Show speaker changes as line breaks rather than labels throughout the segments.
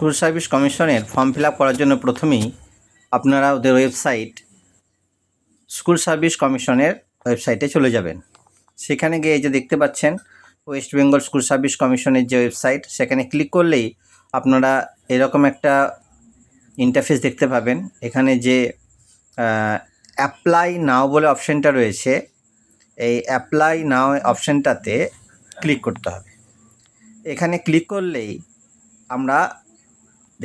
School service কমিশনের form fill up করার জন্য প্রথমেই আপনারা ওদের ওয়েবসাইট স্কুল সার্ভিস কমিশনের ওয়েবসাইটে চলে যাবেন। সেখানে গিয়ে এই যে দেখতে পাচ্ছেন ওয়েস্ট বেঙ্গল স্কুল সার্ভিস কমিশনের যে ওয়েবসাইট, সেখানে ক্লিক করলেই আপনারা এরকম একটা ইন্টারফেস দেখতে পাবেন। এখানে যে অ্যাপ্লাই নাও বলে অপশানটা রয়েছে, এই অ্যাপ্লাই নাও অপশানটাতে ক্লিক করতে হবে। এখানে ক্লিক করলেই আমরা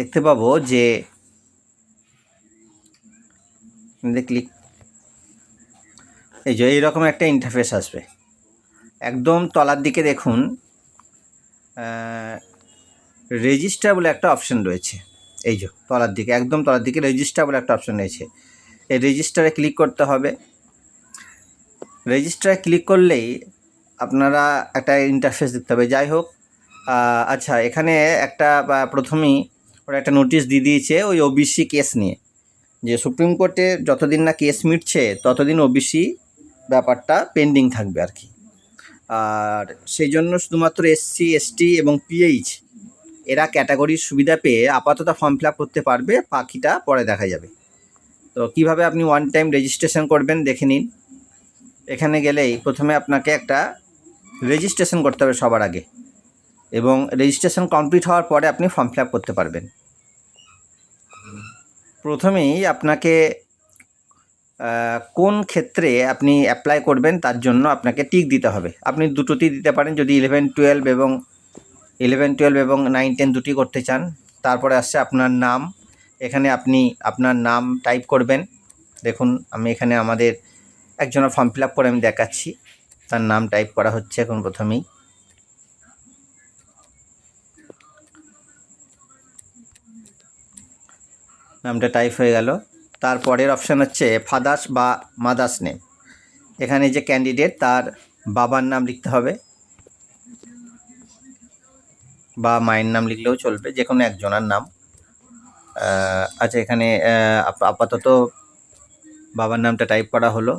দেখতে পাবো যে ক্লিক এই যে এইরকম একটা ইন্টারফেস আসবে। একদম তলার দিকে দেখুন রেজিস্টার বলে একটা অপশান রয়েছে। এই যে তলার দিকে, একদম তলার দিকে রেজিস্টার বলে একটা অপশান রয়েছে। এই রেজিস্টারে ক্লিক করতে হবে। রেজিস্টারে ক্লিক করলেই আপনারা একটা ইন্টারফেস দেখতে হবে। যাই হোক, আচ্ছা, এখানে একটা প্রথমেই ওরা একটা নোটিশ দিয়ে দিয়েছে ওই ওবিসি কেস নিয়ে, যে সুপ্রিম কোর্টে যতদিন না কেস মিটছে ততদিন ওবিসি ব্যাপারটা পেন্ডিং থাকবে আর কি। আর সেই জন্য শুধুমাত্র এসসি, এসটি এবং পিএইচ এরা ক্যাটাগরির সুবিধা পেয়ে আপাতত ফর্ম ফিল আপ করতে পারবে, বাকিটা পরে দেখা যাবে। তো কিভাবে আপনি ওয়ান টাইম রেজিস্ট্রেশন করবেন দেখে নিন। এখানে গেলেই প্রথমে আপনাকে একটা রেজিস্ট্রেশন করতে হবে সবার আগে, এবং রেজিস্ট্রেশন কমপ্লিট হওয়ার পরে আপনি ফর্ম ফিল আপ করতে পারবেন। প্রথমেই আপনাকে কোন ক্ষেত্রে আপনি অ্যাপ্লাই করবেন তার জন্য আপনাকে টিক দিতে হবে। আপনি দুটোতেই দিতে পারেন যদি 11, 12 এবং 9, 10 দুটি করতে চান। তারপরে আসছে আপনার নাম। এখানে আপনি আপনার নাম টাইপ করবেন। দেখুন আমি এখানে আমাদের একজনের ফর্ম ফিল আপ করে আমি দেখাচ্ছি। তার নাম টাইপ করা হচ্ছে এখন। প্রথমেই নামটা টাইপ হয়ে গেল। তারপরের অপশান হচ্ছে ফাদার্স বা মাদার্স নেম। এখানে যে ক্যান্ডিডেট তার বাবার নাম লিখতে হবে, বা মায়ের নাম লিখলেও চলবে, যে কোনো একজনের নাম। আচ্ছা, এখানে আপাতত বাবার নামটা টাইপ করা হলো।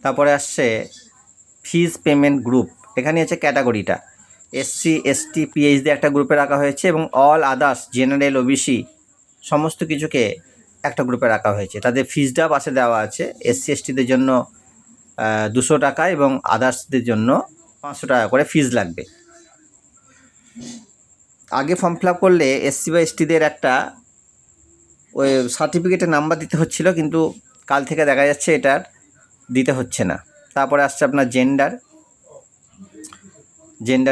তারপরে আসছে ফিজ পেমেন্ট গ্রুপ। এখানে হচ্ছে ক্যাটাগরিটা এসসি, এসটি, পিএইচ দিয়ে একটা গ্রুপে রাখা হয়েছে, এবং অল আদার্স জেনারেল, ওবিসি সমস্ত কিছুকে একটা গ্রুপে রাখা হয়েছে। তাদের ফিজটা পাশে দেওয়া আছে। এসসি, এসটিদের জন্য 200 টাকা এবং আদার্সদের জন্য 500 টাকা করে ফিজ লাগবে। আগে ফর্ম ফিল আপ করলে এসসি বা এসটিদের একটা ওই সার্টিফিকেটের নাম্বার দিতে হচ্ছিল, কিন্তু কাল থেকে দেখা যাচ্ছে এটার দিতে হচ্ছে না। তারপরে আসছে আপনার জেন্ডার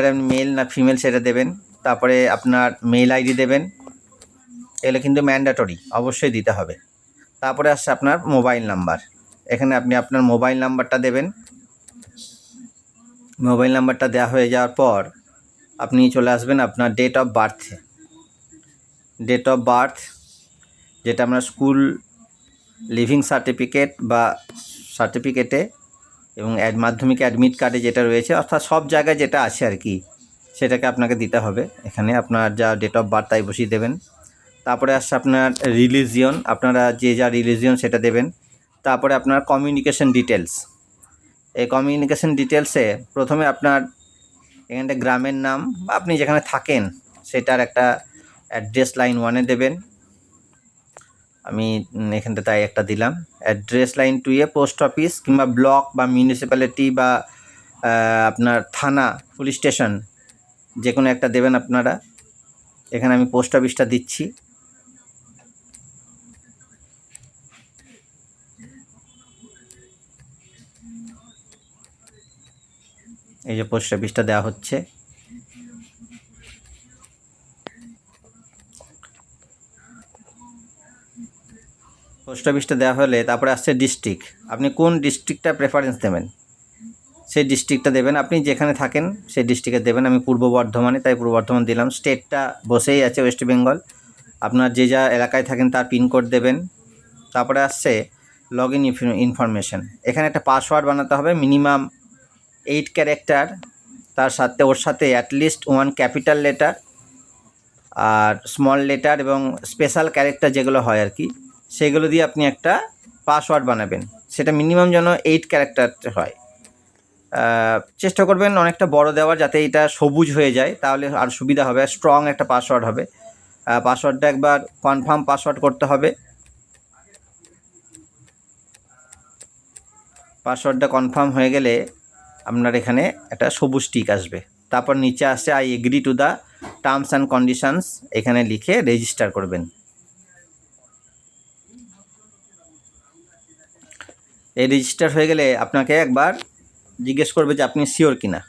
আপনি মেল না ফিমেল সেটা দেবেন। তারপরে আপনার মেল আইডি দেবেন, এগুলো কিন্তু ম্যান্ডেটরি, অবশ্যই দিতে হবে। তারপরে আসছে আপনার মোবাইল নাম্বার। এখানে আপনি আপনার মোবাইল নাম্বারটা দেবেন। মোবাইল নাম্বারটা দেওয়া হয়ে যাওয়ার পর আপনি চলে আসবেন আপনার ডেট অফ বার্থ, যেটা আমরা স্কুল লিভিং সার্টিফিকেট বা সার্টিফিকেটে এবং মাধ্যমিক অ্যাডমিট কার্ডে যেটা রয়েছে, অর্থাৎ সব জায়গায় যেটা আছে আর কি, সেটাকে আপনাকে দিতে হবে। এখানে আপনার যা ডেট অফ বার্থ তাই বসিয়ে দেবেন। তারপরে আসছে আপনার রিলিজিয়ন, আপনারা যে যা রিলিজিয়ন সেটা দেবেন। তারপরে আপনার কমিউনিকেশন ডিটেলস। এই কমিউনিকেশন ডিটেলসে প্রথমে আপনার এখানটা গ্রামের নাম বা আপনি যেখানে থাকেন সেটার একটা অ্যাড্রেস লাইন 1-এ দেবেন। আমি এখানটা তাই একটা দিলাম। অ্যাড্রেস লাইন 2-এ পোস্ট অফিস কিংবা ব্লক বা মিউনিসিপ্যালিটি বা আপনার থানা, পুলিশ স্টেশন যে কোনো একটা দেবেন আপনারা। এখানে আমি পোস্ট অফিসটা দিচ্ছি। এই যে পোস্ট অফিসটা দেওয়া হচ্ছে। পোস্ট অফিসটা দেওয়া হলে তারপরে আসছে ডিস্ট্রিক্ট। আপনি কোন ডিস্ট্রিক্টটা প্রেফারেন্স দেবেন সেই ডিস্ট্রিক্টটা দেবেন। আপনি যেখানে থাকেন সেই ডিস্ট্রিক্টে দেবেন। আমি পূর্ব বর্ধমানে, তাই পূর্ব বর্ধমান দিলাম। স্টেটটা বসেই আছে ওয়েস্ট বেঙ্গল। আপনার যে যা এলাকায় থাকেন তার পিনকোড দেবেন। তারপরে আসছে লগ ইন ইনফরমেশন। এখানে একটা পাসওয়ার্ড বানাতে হবে, মিনিমাম 8 ক্যারেক্টার। তার সাথে ওর সাথে অ্যাটলিস্ট 1 ক্যাপিটাল লেটার আর স্মল লেটার এবং স্পেশাল ক্যারেক্টার যেগুলো হয় আর কি, সেগুলো দিয়ে আপনি একটা পাসওয়ার্ড বানাবেন। সেটা মিনিমাম যেন 8 ক্যারেক্টার হয়। চেষ্টা করবেন অনেকটা বড় দেওয়ার, যাতে এটা সবুজ হয়ে যায়, তাহলে আর সুবিধা হবে, স্ট্রং একটা পাসওয়ার্ড হবে। পাসওয়ার্ডটা একবার কনফার্ম পাসওয়ার্ড করতে হবে। পাসওয়ার্ডটা কনফার্ম হয়ে গেলে আপনার এখানে একটা সবুজ টিক আসবে, তারপর নিচে আসছে I agree to the terms and conditions, এখানে লিখে রেজিস্টার করবেন। এই রেজিস্টার হয়ে গেলে আপনাকে একবার জিজ্ঞেস করবে যে আপনি শিওর কিনা।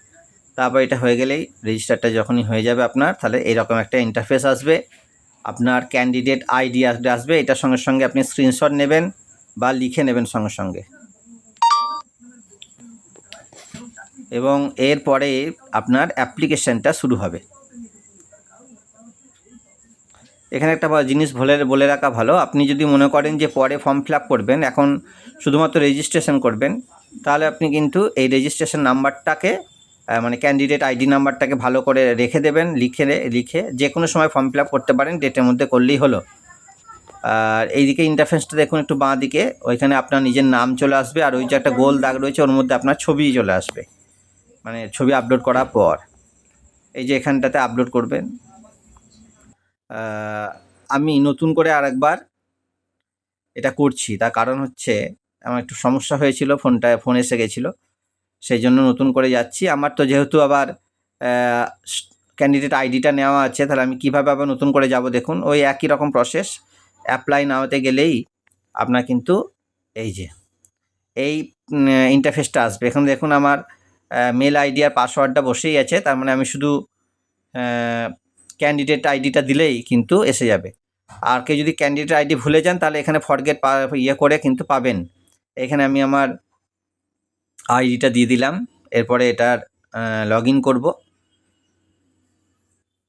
তারপর এটা হয়ে গেলেই রেজিস্টারটা যখনই হয়ে যাবে আপনার, তাহলে এরকম একটা ইন্টারফেস আসবে। আপনার ক্যান্ডিডেট আইডি আসবে, এটার সঙ্গে সঙ্গে আপনি স্ক্রিনশট নেবেন বা লিখে নেবেন সঙ্গে সঙ্গে, এবং এরপরে আপনার অ্যাপ্লিকেশানটা শুরু হবে। এখানে একটা জিনিস বলে রাখা ভালো, আপনি যদি মনে করেন যে পরে ফর্ম ফিল আপ করবেন, এখন শুধুমাত্র রেজিস্ট্রেশন করবেন, তাহলে আপনি কিন্তু এই রেজিস্ট্রেশন নাম্বারটাকে মানে ক্যান্ডিডেট আইডি নাম্বারটাকে ভালো করে রেখে দেবেন, লিখে যে কোনো সময় ফর্ম ফিল আপ করতে পারেন, ডেটের মধ্যে করলেই হলো। আর এইদিকে ইন্টারফেসটা দেখুন একটু বাঁ দিকে, ওইখানে আপনার নিজের নাম চলে আসবে, আর ওই যে একটা গোল দাগ রয়েছে ওর মধ্যে আপনার ছবি চলে আসবে, মানে ছবি আপলোড করার পর এই যে এখানটাতে আপলোড করবেন। আমি নতুন করে আরেকবার এটা করছি, তার কারণ হচ্ছে আমার একটু সমস্যা হয়েছিল, ফোন এসে গেছিলো, সেই জন্য নতুন করে যাচ্ছি। আমার তো যেহেতু আবার ক্যান্ডিডেট আইডিটা নেওয়া আছে, তাহলে আমি কীভাবে আবার নতুন করে যাব, দেখুন ওই একই রকম প্রসেস। অ্যাপ্লাই নাওতে গেলেই আপনার কিন্তু এই যে এই ইন্টারফেসটা আসবে। এখন দেখুন আমার মেল আইডি আর পাসওয়ার্ডটা বসেই আছে, তার মানে আমি শুধু ক্যান্ডিডেট আইডিটা দিলেই কিন্তু এসে যাবে। আর কেউ যদি ক্যান্ডিডেট আইডি ভুলে যান, তাহলে এখানে ফরগেট করে কিন্তু পাবেন। এখানে আমি আমার আইডিটা দিয়ে দিলাম, এরপরে এটার লগ ইন করবো।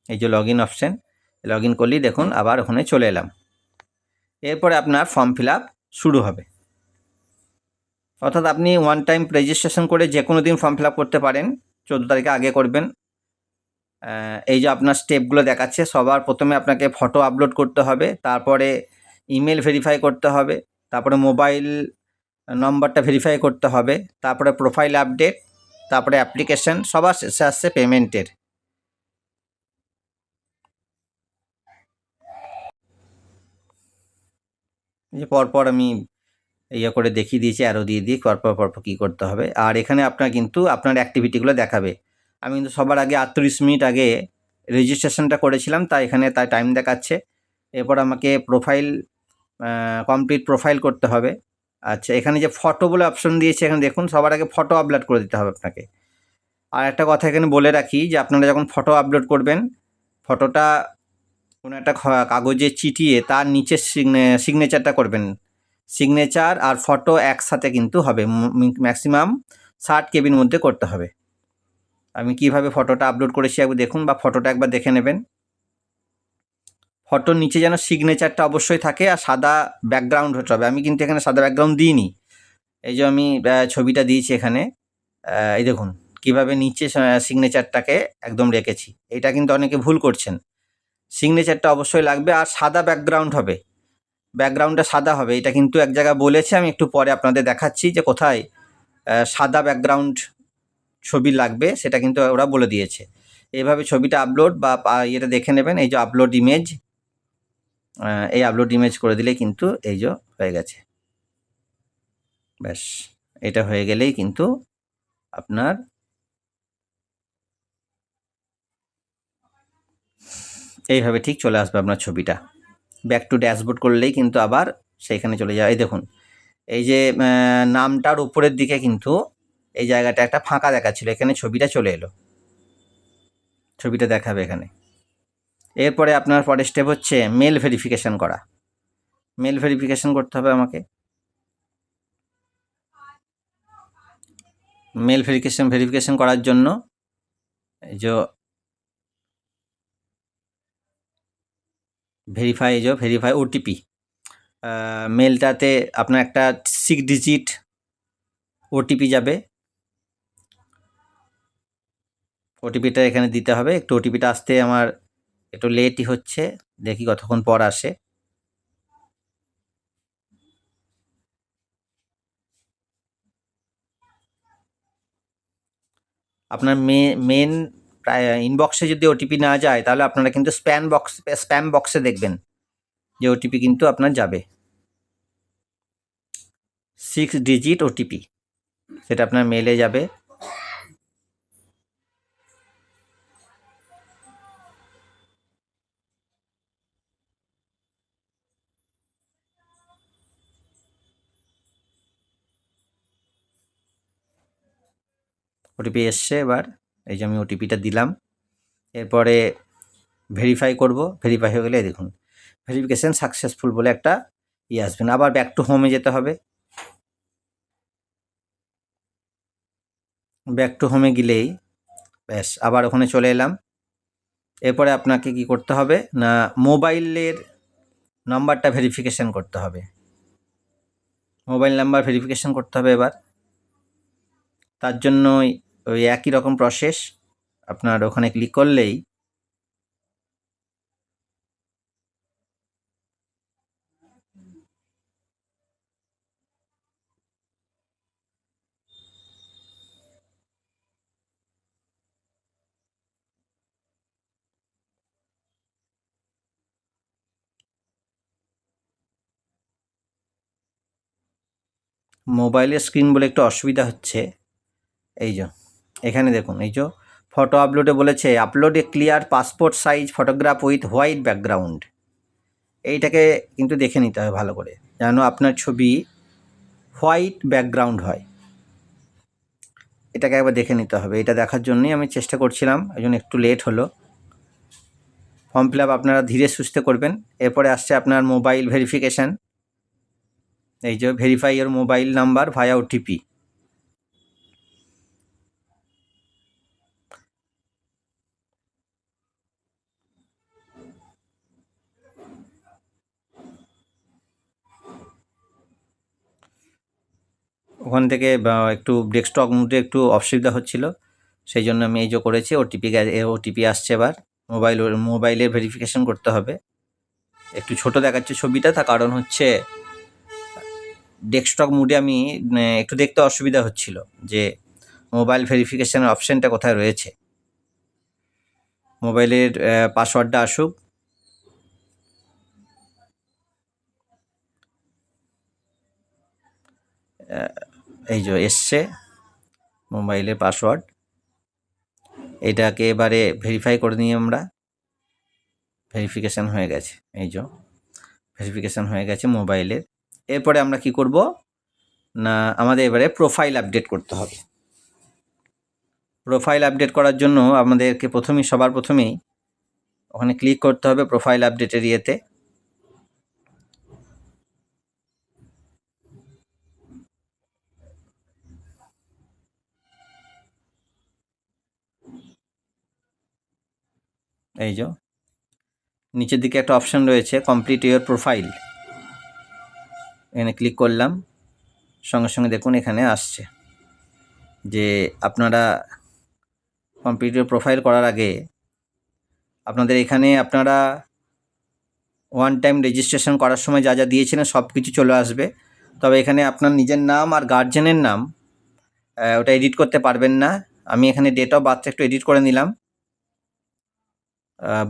এই যে log in option, log in করলেই দেখুন আবার ওখানে চলে এলাম। এরপরে আপনার ফর্ম ফিল আপ শুরু হবে, অর্থাৎ আপনি ওয়ান টাইম রেজিস্ট্রেশন করে যে কোনো দিন ফর্ম ফিল আপ করতে পারেন, 14 তারিখে আগে করবেন। এই যে আপনার স্টেপগুলো দেখাচ্ছে, সবার প্রথমে আপনাকে ফটো আপলোড করতে হবে, তারপরে ইমেল ভেরিফাই করতে হবে, তারপরে মোবাইল নম্বরটা ভেরিফাই করতে হবে, তারপরে প্রোফাইল আপডেট, তারপরে অ্যাপ্লিকেশান, সবার শেষে আসছে পেমেন্টের। যে পরপর আমি করে দেখিয়ে দিয়েছি, অ্যারো দিয়ে দিই পরপর কী করতে হবে। আর এখানে আপনার কিন্তু আপনার অ্যাক্টিভিটিগুলো দেখাবে। আমি কিন্তু সবার আগে 38 মিনিট আগে রেজিস্ট্রেশনটা করেছিলাম, তাই এখানে তাই টাইম দেখাচ্ছে। এরপর আমাকে প্রোফাইল কমপ্লিট প্রোফাইল করতে হবে। আচ্ছা, এখানে যে ফটো বলে অপশন দিয়েছে, এখানে দেখুন সবার আগে ফটো আপলোড করে দিতে হবে আপনাকে। আর একটা কথা এখানে বলে রাখি, যে আপনারা যখন ফটো আপলোড করবেন, ফটোটা কোনো একটা কাগজে চিটিয়ে তার নিচে সিগনেচারটা করবেন। সিগনেচার আর ফটো একসাথে কিন্তু হবে, ম্যাক্সিমাম 60 কেবির মধ্যে করতে হবে। আমি কিভাবে ফটোটা আপলোড করেছি একবার দেখুন, বা ফটোটা একবার দেখে নেবেন। ফটোর নিচে যেন সিগনেচারটা অবশ্যই থাকে, আর সাদা ব্যাকগ্রাউন্ড হতে হবে। আমি কিন্তু এখানে সাদা ব্যাকগ্রাউন্ড দিইনি, এই যে আমি ছবিটা দিয়েছি এখানে, এই দেখুন কিভাবে নিচে সিগনেচারটাকে একদম রেখেছি। এটা কিন্তু অনেকে ভুল করছেন, সিগনেচারটা অবশ্যই লাগবে, আর সাদা ব্যাকগ্রাউন্ড হবে, ব্যাকগ্রাউন্ডটা সাদা হবে। এটা কিন্তু এক জায়গায় বলেছে, আমি একটু পরে আপনাদের দেখাচ্ছি যে কোথায় সাদা ব্যাকগ্রাউন্ড ছবি লাগবে, সেটা কিন্তু ওরা বলে দিয়েছে। এইভাবে ছবিটা আপলোড বা ইয়েটা দেখে নেবেন, এই যে আপলোড ইমেজ, এই আপলোড ইমেজ করে দিলেই কিন্তু এই যে হয়ে গেছে। ব্যাস, এটা হয়ে গেলেই কিন্তু আপনার এইভাবে ঠিক চলে আসবে আপনার ছবিটা। ব্যাক টু ড্যাশবোর্ড করলেই কিন্তু আবার সেইখানে চলে যায়। এই দেখুন, এই যে নামটার উপরের দিকে কিন্তু এই জায়গাটা একটা ফাঁকা দেখাচ্ছিল, এখানে ছবিটা চলে এলো, ছবিটা দেখাবে এখানে। এরপরে আপনার পরের স্টেপ হচ্ছে মেল ভেরিফিকেশান করা। মেল ভেরিফিকেশান করতে হবে আমাকে। মেল ভেরিফিকেশান করার জন্য এই যে ভেরিফাই ওটিপি, মেলটাতে আপনার একটা 6 ডিজিট ওটিপি যাবে, ওটিপিটা এখানে দিতে হবে। একটু ওটিপিটা আসতে আমার একটু লেটই হচ্ছে, দেখি কতক্ষণ পর আসে। আপনার মেন ইনবক্সে যদি ওটিপি না যায় তাহলে আপনারা কিন্তু স্প্যাম বক্সে দেখবেন যে ওটিপি কিন্তু আপনার যাবে 6 ডিজিট ওটিপি, সেটা আপনার মেলে যাবে। ওটিপি এসছে, এবার এই যে আমি ওটিপিটা দিলাম, এরপরে ভেরিফাই করব। ভেরিফাই হয়ে গেলে দেখুন ভেরিফিকেশান সাকসেসফুল বলে একটা আসবেন। আবার ব্যাক টু হোমে যেতে হবে। ব্যাক টু হোমে গেলেই ব্যাস আবার ওখানে চলে এলাম। এরপরে আপনাকে কি করতে হবে না মোবাইলের নাম্বারটা ভেরিফিকেশান করতে হবে। মোবাইল নাম্বার ভেরিফিকেশান করতে হবে এবার। তার জন্য ওই একই রকম প্রসেস, আপনার ওখানে ক্লিক করলেই মোবাইলের স্ক্রিন বলে একটু অসুবিধা হচ্ছে। এই যে এখানে দেখুন, এই যে ফটো আপলোডে বলেছে upload A clear passport size photograph with white background. এইটাকে কিন্তু দেখে নিতে হবে ভালো করে, যেন আপনার ছবি হোয়াইট ব্যাকগ্রাউন্ড হয়। এটাকে একবার দেখে নিতে হবে। এটা দেখার জন্যই আমি চেষ্টা করছিলাম, এই জন্য একটু লেট হলো। ফর্ম ফিল আপ আপনারা ধীরে সুস্থে করবেন। এরপরে আসছে আপনার মোবাইল ভেরিফিকেশান। এই যে verify your mobile number via OTP. ওখান থেকে একটু ডেস্কটপ মোডে একটু অসুবিধা হচ্ছিল, সেই জন্য আমি এই যে করেছি। ওটিপি আসছে। এবার মোবাইলের ভেরিফিকেশান করতে হবে। একটু ছোট দেখাচ্ছে ছবিটা, তার কারণ হচ্ছে ডেস্কটপ মোডে আমি একটু দেখতে অসুবিধা হচ্ছিল যে মোবাইল ভেরিফিকেশানের অপশানটা কোথায় রয়েছে। মোবাইলের পাসওয়ার্ডটা আসুক। এই যে এসছে মোবাইলের পাসওয়ার্ড। এটাকে এবারে ভেরিফাই করে নিই আমরা। ভেরিফিকেশান হয়ে গেছে, এই যে ভেরিফিকেশান হয়ে গেছে মোবাইলের। এরপরে আমরা কি করব না আমাদের এবারে প্রোফাইল আপডেট করতে হবে। প্রোফাইল আপডেট করার জন্য আমাদেরকে সবার প্রথমেই ওখানে ক্লিক করতে হবে প্রোফাইল আপডেটের ইয়েতে। এই যে নিচের দিকে একটা অপশান রয়েছে কমপ্লিট ইওর প্রোফাইল, এখানে ক্লিক করলাম। সঙ্গে সঙ্গে দেখুন এখানে আসছে যে আপনারা কমপ্লিট ইওর প্রোফাইল করার আগে আপনাদের এখানে আপনারা ওয়ান টাইম রেজিস্ট্রেশন করার সময় যা যা দিয়েছিলেন সব কিছু চলে আসবে। তবে এখানে আপনার নিজের নাম আর গার্জেনের নাম ওটা এডিট করতে পারবেন না। আমি এখানে ডেট অফ বার্থ একটু এডিট করে নিলাম,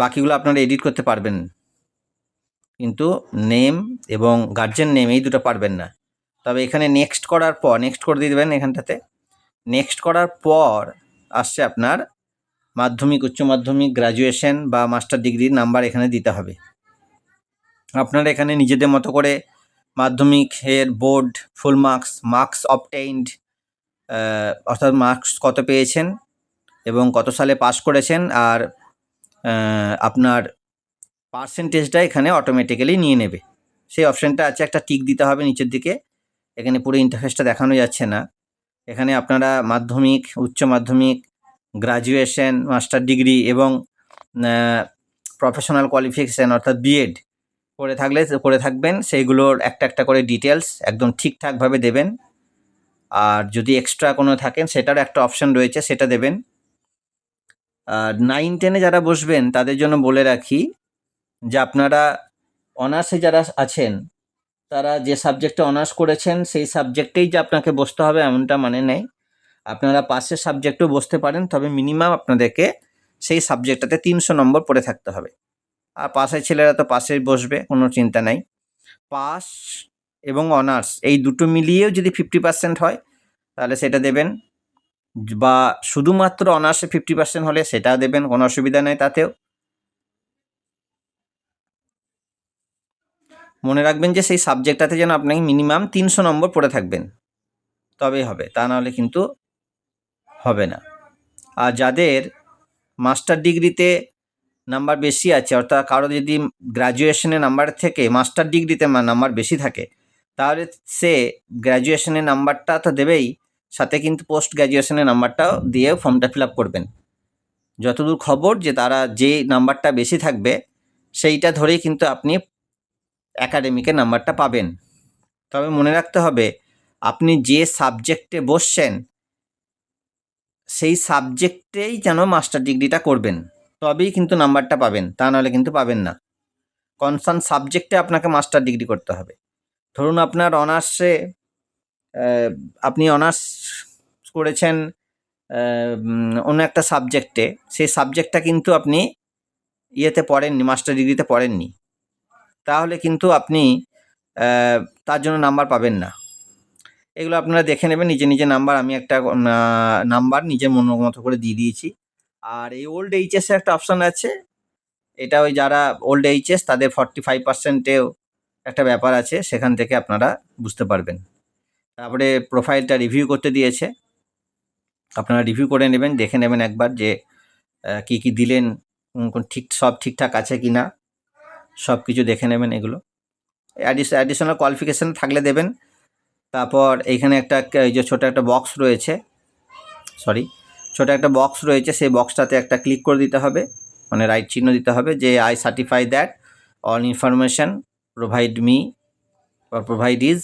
বাকিগুলো আপনারা এডিট করতে পারবেন, কিন্তু নেম এবং গার্জেন নেম এই দুটো পারবেন না। তবে এখানে নেক্সট করার পর নেক্সট করে দিয়ে দেবেন। এখানটাতে নেক্সট করার পর আসছে আপনার মাধ্যমিক, উচ্চ মাধ্যমিক, গ্র্যাজুয়েশন বা মাস্টার ডিগ্রির নাম্বার এখানে দিতে হবে। আপনারা এখানে নিজেদের মতো করে মাধ্যমিকের বোর্ড ফুল মার্কস অবটেইনড, অর্থাৎ মার্কস কত পেয়েছেন এবং কত সালে পাস করেছেন, আর আপনার পার্সেন্টেজটা এখানে অটোমেটিক্যালি নিয়ে নেবে। সেই অপশানটা আছে, একটা টিক দিতে হবে নিচের দিকে। এখানে পুরো ইন্টারফেসটা দেখানো যাচ্ছে না। এখানে আপনারা মাধ্যমিক, উচ্চ মাধ্যমিক, গ্র্যাজুয়েশন, মাস্টার ডিগ্রি এবং প্রফেশনাল কোয়ালিফিকেশান অর্থাৎ বিএড করে থাকবেন, সেইগুলোর একটা একটা করে ডিটেলস একদম ঠিকঠাকভাবে দেবেন। আর যদি এক্সট্রা কোনো থাকেন সেটারও একটা অপশান রয়েছে, সেটা দেবেন। আর 9-10-এ যারা বসবেন তাদের জন্য বলে রাখি যে আপনারা অনার্সে যারা আছেন তারা যে সাবজেক্টে অনার্স করেছেন সেই সাবজেক্টেই যে আপনাকে বসতে হবে এমনটা মানে নেই। আপনারা পাশের সাবজেক্টেও বসতে পারেন, তবে মিনিমাম আপনাদেরকে সেই সাবজেক্টটাতে 300 নম্বর পড়ে থাকতে হবে। আর পাশের ছেলেরা তো পাশেই বসবে, কোনো চিন্তা নাই। পাস এবং অনার্স এই দুটো মিলিয়েও যদি 50% হয় তাহলে সেটা দেবেন, বা শুধুমাত্র অনার্সে 50% হলে সেটাও দেবেন, কোনো অসুবিধা নেই তাতেও। মনে রাখবেন যে সেই সাবজেক্টটাতে যেন আপনাকে মিনিমাম 300 নম্বর পড়ে থাকবেন, তবেই হবে, তা নাহলে কিন্তু হবে না। আর যাদের মাস্টার ডিগ্রিতে নাম্বার বেশি আছে, অর্থাৎ কারো যদি গ্র্যাজুয়েশনের নাম্বার থেকে মাস্টার ডিগ্রিতে নাম্বার বেশি থাকে, তাহলে সে গ্র্যাজুয়েশনের নাম্বারটা তো দেবেই, সাথে কিন্তু পোস্ট গ্র্যাজুয়েশনের নাম্বারটাও দিয়ে ফর্মটা ফিল আপ করবেন। যতদূর খবর যে তারা যে নাম্বারটা বেশি থাকবে সেইটা ধরেই কিন্তু আপনি অ্যাকাডেমিকের নাম্বারটা পাবেন। তবে মনে রাখতে হবে আপনি যে সাবজেক্টে বসছেন সেই সাবজেক্টেই যেন মাস্টার ডিগ্রিটা করবেন, তবেই কিন্তু নাম্বারটা পাবেন, তা নাহলে কিন্তু পাবেন না। কনসার্ন সাবজেক্টে আপনাকে মাস্টার ডিগ্রি করতে হবে। ধরুন আপনার অনার্সে আপনি অনার্স করেছেন অন্য একটা সাবজেক্টে, সেই সাবজেক্টটা কিন্তু আপনি ইয়েতে পড়েননি, মাস্টার ডিগ্রিতে পড়েননি, তাহলে কিন্তু আপনি তার জন্য নাম্বার পাবেন না। এগুলো আপনারা দেখে নেবেন নিজে নিজে নাম্বার। আমি একটা নাম্বার নিজের মন মতো করে দিয়ে দিয়েছি। আর এই ওল্ড এইচএসের একটা অপশান আছে, এটা ওই যারা ওল্ড এইচএস তাদের 45%এও একটা ব্যাপার আছে, সেখান থেকে আপনারা বুঝতে পারবেন। তারপরে প্রোফাইলটা রিভিউ করতে দিয়েছে, আপনারা রিভিউ করে নেবেন, দেখে নেবেন একবার যে কি কি দিলেন, সব ঠিকঠাক আছে কি না, সব কিছু দেখে নেবেন। এগুলো অ্যাডিশনাল কোয়ালিফিকেশান থাকলে দেবেন। তারপর এইখানে একটা এই যে ছোটো একটা বক্স রয়েছে, সেই বক্সটাতে একটা ক্লিক করে দিতে হবে, মানে রাইট চিহ্ন দিতে হবে যে I certify that all information provide is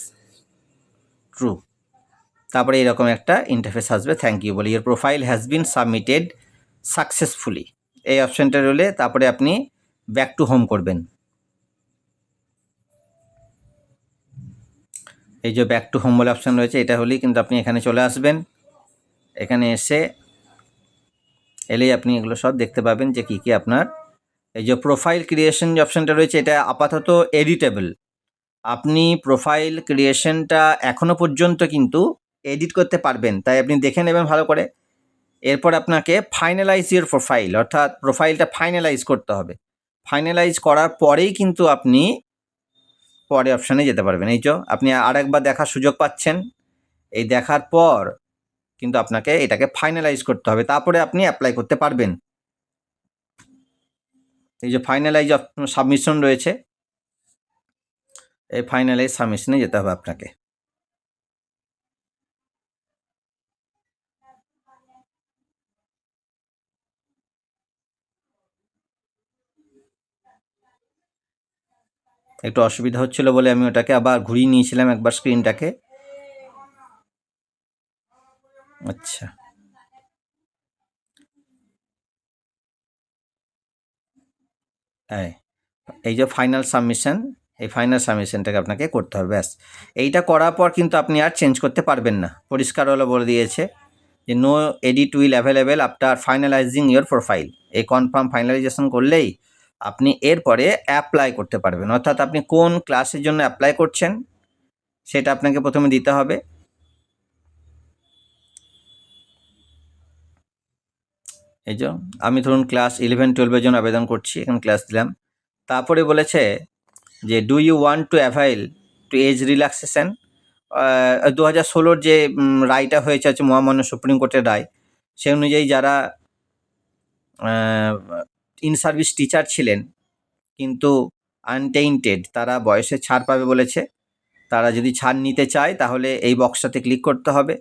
true. তারপরে এরকম একটা ইন্টারফেস আসবে, থ্যাংক ইউ বলে, your profile has been submitted successfully. এই অপশানটা রইলে তারপরে আপনি ব্যাক টু হোম করবেন। এই যে ব্যাক টু হোম বলে অপশান রয়েছে, এটা হলেই কিন্তু আপনি এখানে চলে আসবেন। এখানে এলেই আপনি এগুলো সব দেখতে পাবেন যে কী কী আপনার এই যে প্রোফাইল ক্রিয়েশন যে অপশানটা রয়েছে, এটা আপাতত এডিটেবল। আপনি প্রোফাইল ক্রিয়েশনটা এখনও পর্যন্ত কিন্তু এডিট করতে পারবেন, তাই আপনি দেখে নেবেন ভালো করে। এরপর আপনাকে ফাইনালাইজ ইউর প্রোফাইল, অর্থাৎ প্রোফাইলটা ফাইনালাইজ করতে হবে। ফাইনালাইজ করার পরেই কিন্তু আপনি পরে অপশানে যেতে পারবেন। এই যে আপনি আরেকবার দেখার সুযোগ পাচ্ছেন, এই দেখার পর কিন্তু আপনাকে এটাকে ফাইনালাইজ করতে হবে, তারপরে আপনি অ্যাপ্লাই করতে পারবেন। এই যে ফাইনালাইজ সাবমিশন রয়েছে, এই ফাইনালাইজ সাবমিশনে যেতে হবে আপনাকে। একটু অসুবিধা হচ্ছিল বলে আমি ওটাকে আবার ঘুরিয়ে নিয়েছিলাম একবার স্ক্রিনটাকে। আচ্ছা, হ্যাঁ, এই যে ফাইনাল সাবমিশন, এই ফাইনাল সাবমিশনটাকে আপনাকে করতে হবে, ব্যাস। এইটা করার পর কিন্তু আপনি আর চেঞ্জ করতে পারবেন না, পরিষ্কার হলো বলে দিয়েছে যে no edit will available after finalising your profile. এই কনফার্ম ফাইনালাইজেশন করলেই আপনি এরপরে অ্যাপ্লাই করতে পারবেন, অর্থাৎ আপনি কোন ক্লাসের জন্য অ্যাপ্লাই করছেন সেটা আপনাকে প্রথমে দিতে হবে। এই যে আমি ধরুন ক্লাস 11-12 জন্য আবেদন করছি, এখানে ক্লাস দিলাম। তারপরে বলেছে যে do you want to avail to age relaxation. 2016 যে রায়টা হয়েছে হচ্ছে মহামান্য সুপ্রিম কোর্টের রায়, সে অনুযায়ী যারা ইন সার্ভিস টিচার ছিলেন কিন্তু আনটেইন্টেড, তারা বয়সে ছাড় পাবে বলেছে। তারা যদি ছাড় নিতে চায় তাহলে এই বক্সটাতে ক্লিক করতে হবে।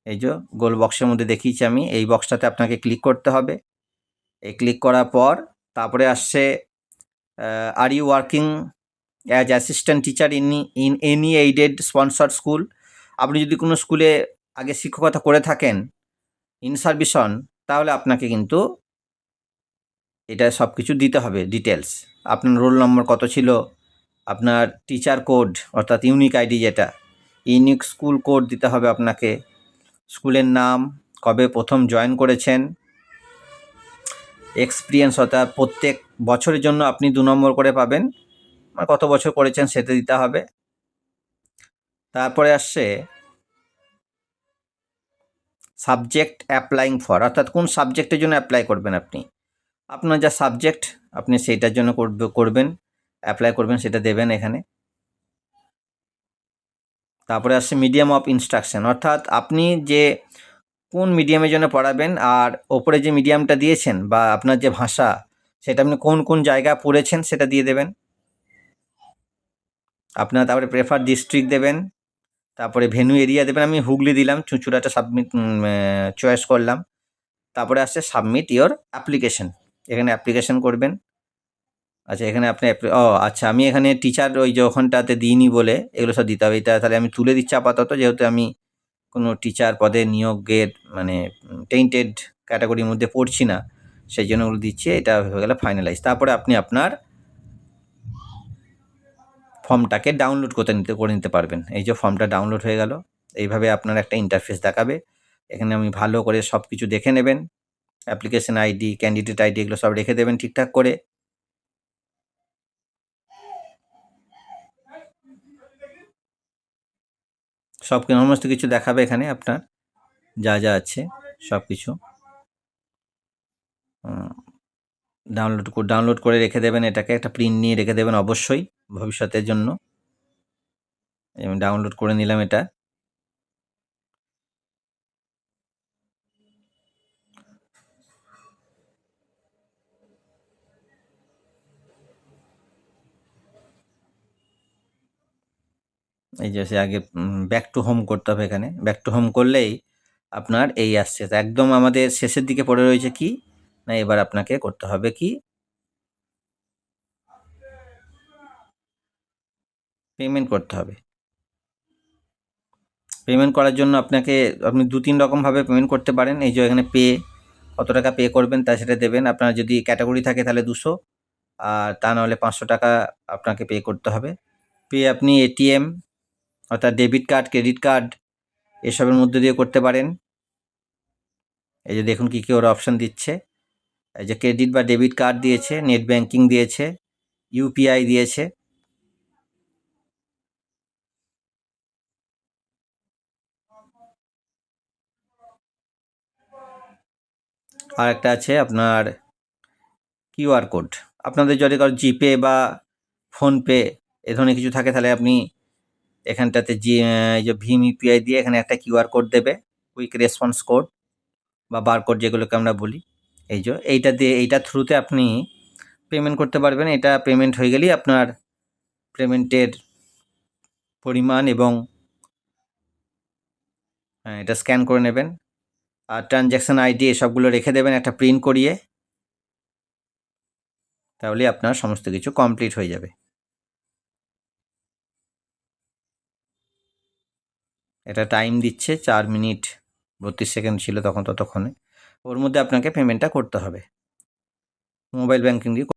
এই যে গোল বক্সের মধ্যে দেখিয়েছি আমি, এই বক্সটাতে আপনাকে ক্লিক করতে হবে। এই ক্লিক করার পর তারপরে আসছে are you working as assistant teacher in any aided sponsored school. আপনি যদি কোনো স্কুলে আগে শিক্ষকতা করে থাকেন ইন সার্ভিসন, তাহলে আপনাকে কিন্তু এটা সব কিছু দিতে হবে ডিটেলস। আপনার রোল নম্বর কত ছিল, আপনার টিচার কোড অর্থাৎ ইউনিক আইডি, যেটা ইউনিক স্কুল কোড দিতে হবে আপনাকে, স্কুলের নাম, কবে প্রথম জয়েন করেছেন, এক্সপিরিয়েন্স অর্থাৎ প্রত্যেক বছরের জন্য আপনি 2 নম্বর করে পাবেন, মানে কত বছর করেছেন সেটা দিতে হবে। তারপরে আসছে সাবজেক্ট অ্যাপ্লাইং ফর, অর্থাৎ কোন সাবজেক্টের জন্য অ্যাপ্লাই করবেন আপনি, আপনার যা সাবজেক্ট আপনি সেইটার জন্য করবেন, অ্যাপ্লাই করবেন, সেটা দেবেন এখানে। তারপরে আসছে মিডিয়াম অফ ইনস্ট্রাকশন, অর্থাৎ আপনি যে কোন মিডিয়ামের জন্য পড়াবেন, আর ওপরে যে মিডিয়ামটা দিয়েছেন বা আপনার যে ভাষা সেটা আপনি কোন কোন জায়গা পড়েছেন সেটা দিয়ে দেবেন আপনার। তারপরে প্রেফার ডিস্ট্রিক্ট দেবেন, তারপরে ভেন্যু এরিয়া দেবেন। আমি হুগলি দিলাম, চুঁচুড়াটা চয়েস করলাম। তারপরে আসছে সাবমিট ইওর অ্যাপ্লিকেশন, এখানে অ্যাপ্লিকেশন করবেন। আচ্ছা, এখানে আপনি আচ্ছা, আমি এখানে টিচার ওই যে ওখানটাতে দিইনি বলে এগুলো সব দিতে হবে। এটা তাহলে আমি তুলে দিচ্ছি আপাতত, যেহেতু আমি কোনো টিচার পদে নিয়োগের মানে টেন্টেড ক্যাটাগরির মধ্যে পড়ছি না, সেই জন্য ওগুলো দিচ্ছি। এটা হয়ে গেলে ফাইনালাইজ। তারপরে আপনি আপনার ফর্মটাকে ডাউনলোড করে নিতে পারবেন। এই যে ফর্মটা ডাউনলোড হয়ে গেল, এইভাবে আপনার একটা ইন্টারফেস দেখাবে। এখানে আমি ভালো করে সব কিছু দেখে নেবেন, অ্যাপ্লিকেশন আইডি, ক্যান্ডিডেট আইডি, এগুলো সব রেখে দেবেন ঠিকঠাক করে। সমস্ত কিছু দেখাবে এখানে আপনার যা যা আছে সব কিছু ডাউনলোড করে রেখে দেবেন। এটাকে একটা প্রিন্ট নিয়ে রেখে দেবেন অবশ্যই ভবিষ্যতের জন্য। আমি ডাউনলোড করে নিলাম এটা। এই যে সে আগে ব্যাক টু হোম করতে হবে। এখানে ব্যাক টু হোম করলেই আপনার এই আসছে। তো একদম আমাদের শেষের দিকে পড়ে রয়েছে কি না, এবার আপনাকে করতে হবে কি, পেমেন্ট করতে হবে। পেমেন্ট করার জন্য আপনি 2-3 রকমভাবে পেমেন্ট করতে পারেন। এই যে এখানে কত টাকা পে করবেন তা সেটা দেবেন। আপনার যদি ক্যাটাগরি থাকে তাহলে 200, আর তা নাহলে 500 টাকা আপনাকে পে করতে হবে। আপনি এটিএম অর্থাৎ ডেবিট কার্ড, ক্রেডিট কার্ড এসবের মধ্যে দিয়ে করতে পারেন। এই যে দেখুন কী কী ওরা অপশান দিচ্ছে। এই যে ক্রেডিট বা ডেবিট কার্ড দিয়েছে, নেট ব্যাঙ্কিং দিয়েছে, ইউপিআই দিয়েছে। আর একটা আছে আপনার কিউআর কোড। আপনাদের যদি কারো জিপে বা ফোনপে এ ধরনের কিছু থাকে তাহলে আপনি এখানটাতে এই যে ভীম ইউপিআই দিয়ে এখানে একটা কিউআর কোড দেবে, কুইক রেসপন্স কোড বা বারকোড যেগুলোকে আমরা বলি। এই যে এইটার থ্রুতে আপনি পেমেন্ট করতে পারবেন। এটা পেমেন্ট হয়ে গেলেই আপনার পেমেন্টের পরিমাণ এবং এটা স্ক্যান করে নেবেন। আর ট্রানজ্যাকশান আইডি এসবগুলো রেখে দেবেন একটা প্রিন্ট করিয়ে, তাহলে আপনার সমস্ত কিছু কমপ্লিট হয়ে যাবে। এটা টাইম দিচ্ছে 4 মিনিট 32 সেকেন্ড ছিল ততক্ষণে। ওর মধ্যে আপনাকে পেমেন্টটা করতে হবে মোবাইল ব্যাঙ্কিং দিয়ে।